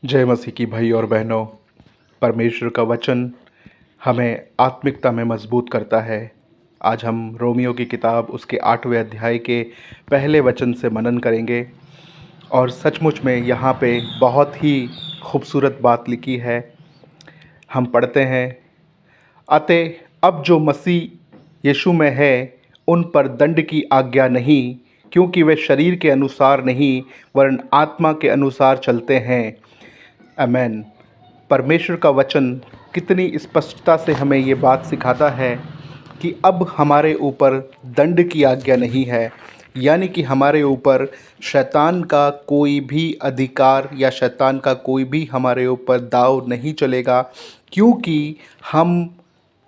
जय मसीह की भाई और बहनों। परमेश्वर का वचन हमें आत्मिकता में मजबूत करता है। आज हम रोमियो की किताब उसके 8वें अध्याय के पहले वचन से मनन करेंगे और सचमुच में यहाँ पे बहुत ही खूबसूरत बात लिखी है। हम पढ़ते हैं, अतः अब जो मसीह यीशु में है उन पर दंड की आज्ञा नहीं, क्योंकि वे शरीर के अनुसार नहीं वरन आत्मा के अनुसार चलते हैं। आमेन। परमेश्वर का वचन कितनी स्पष्टता से हमें ये बात सिखाता है कि अब हमारे ऊपर दंड की आज्ञा नहीं है, यानी कि हमारे ऊपर शैतान का कोई भी अधिकार या शैतान का कोई भी हमारे ऊपर दाव नहीं चलेगा, क्योंकि हम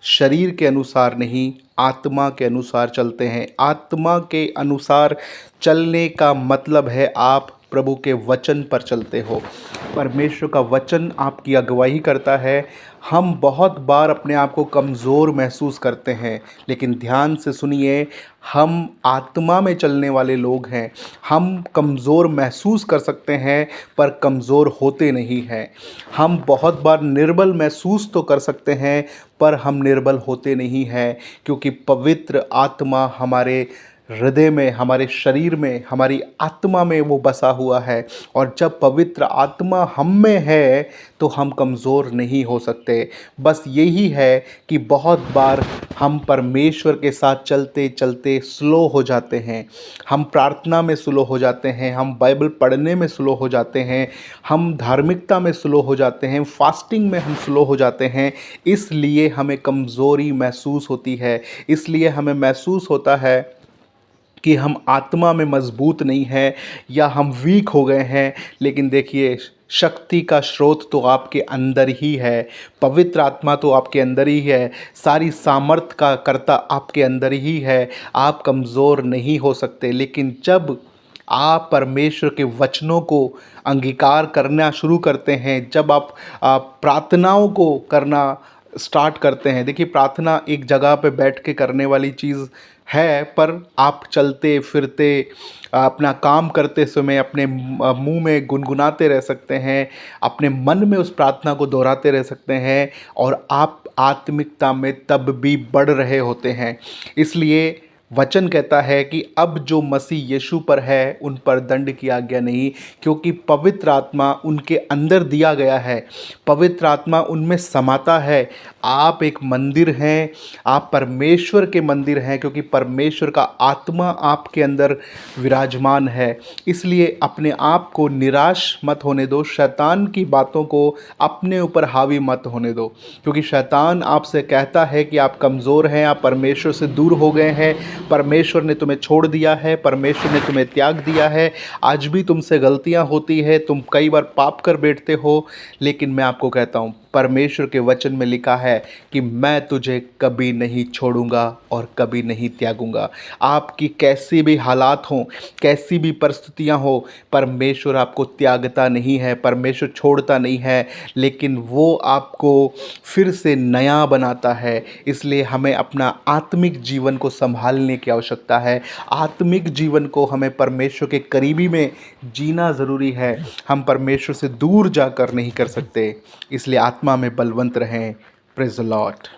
शरीर के अनुसार नहीं आत्मा के अनुसार चलते हैं। आत्मा के अनुसार चलने का मतलब है आप प्रभु के वचन पर चलते हो। परमेश्वर का वचन आपकी अगुवाई करता है। हम बहुत बार अपने आप को कमज़ोर महसूस करते हैं, लेकिन ध्यान से सुनिए, हम आत्मा में चलने वाले लोग हैं। हम कमज़ोर महसूस कर सकते हैं पर कमज़ोर होते नहीं हैं। हम बहुत बार निर्बल महसूस तो कर सकते हैं पर हम निर्बल होते नहीं हैं, क्योंकि पवित्र आत्मा हमारे हृदय में, हमारे शरीर में, हमारी आत्मा में वो बसा हुआ है। और जब पवित्र आत्मा हम में है तो हम कमज़ोर नहीं हो सकते। बस यही है कि बहुत बार हम परमेश्वर के साथ चलते चलते स्लो हो जाते हैं। हम प्रार्थना में स्लो हो जाते हैं, हम बाइबल पढ़ने में स्लो हो जाते हैं, हम धार्मिकता में स्लो हो जाते हैं, फास्टिंग में हम स्लो हो जाते हैं। इसलिए हमें कमज़ोरी महसूस होती है, इसलिए हमें महसूस होता है कि हम आत्मा में मजबूत नहीं हैं या हम वीक हो गए हैं। लेकिन देखिए, शक्ति का स्रोत तो आपके अंदर ही है, पवित्र आत्मा तो आपके अंदर ही है, सारी सामर्थ का कर्ता आपके अंदर ही है। आप कमज़ोर नहीं हो सकते। लेकिन जब आप परमेश्वर के वचनों को अंगीकार करना शुरू करते हैं, जब आप प्रार्थनाओं को करना स्टार्ट करते हैं। देखिए, प्रार्थना एक जगह पे बैठ के करने वाली चीज़ है, पर आप चलते फिरते अपना काम करते समय अपने मुंह में गुनगुनाते रह सकते हैं, अपने मन में उस प्रार्थना को दोहराते रह सकते हैं और आप आत्मिकता में तब भी बढ़ रहे होते हैं। इसलिए वचन कहता है कि अब जो मसीह यीशु पर है उन पर दंड की आज्ञा नहीं, क्योंकि पवित्र आत्मा उनके अंदर दिया गया है, पवित्र आत्मा उनमें समाता है। आप एक मंदिर हैं, आप परमेश्वर के मंदिर हैं, क्योंकि परमेश्वर का आत्मा आपके अंदर विराजमान है। इसलिए अपने आप को निराश मत होने दो, शैतान की बातों को अपने ऊपर हावी मत होने दो, क्योंकि शैतान आपसे कहता है कि आप कमज़ोर हैं, आप परमेश्वर से दूर हो गए हैं, परमेश्वर ने तुम्हें छोड़ दिया है, परमेश्वर ने तुम्हें त्याग दिया है। आज भी तुमसे गलतियां होती है, तुम कई बार पाप कर बैठते हो, लेकिन मैं आपको कहता हूं, परमेश्वर के वचन में लिखा है कि मैं तुझे कभी नहीं छोड़ूंगा और कभी नहीं त्यागूंगा। आपकी कैसी भी हालात हों, कैसी भी परिस्थितियां हो, परमेश्वर आपको त्यागता नहीं है, परमेश्वर छोड़ता नहीं है, लेकिन वो आपको फिर से नया बनाता है। इसलिए हमें अपना आत्मिक जीवन को संभालने की आवश्यकता है। आत्मिक जीवन को हमें परमेश्वर के करीबी में जीना ज़रूरी है। हम परमेश्वर से दूर जाकर नहीं कर सकते। इसलिए आत्मा में बलवंत रहें। Praise the Lord.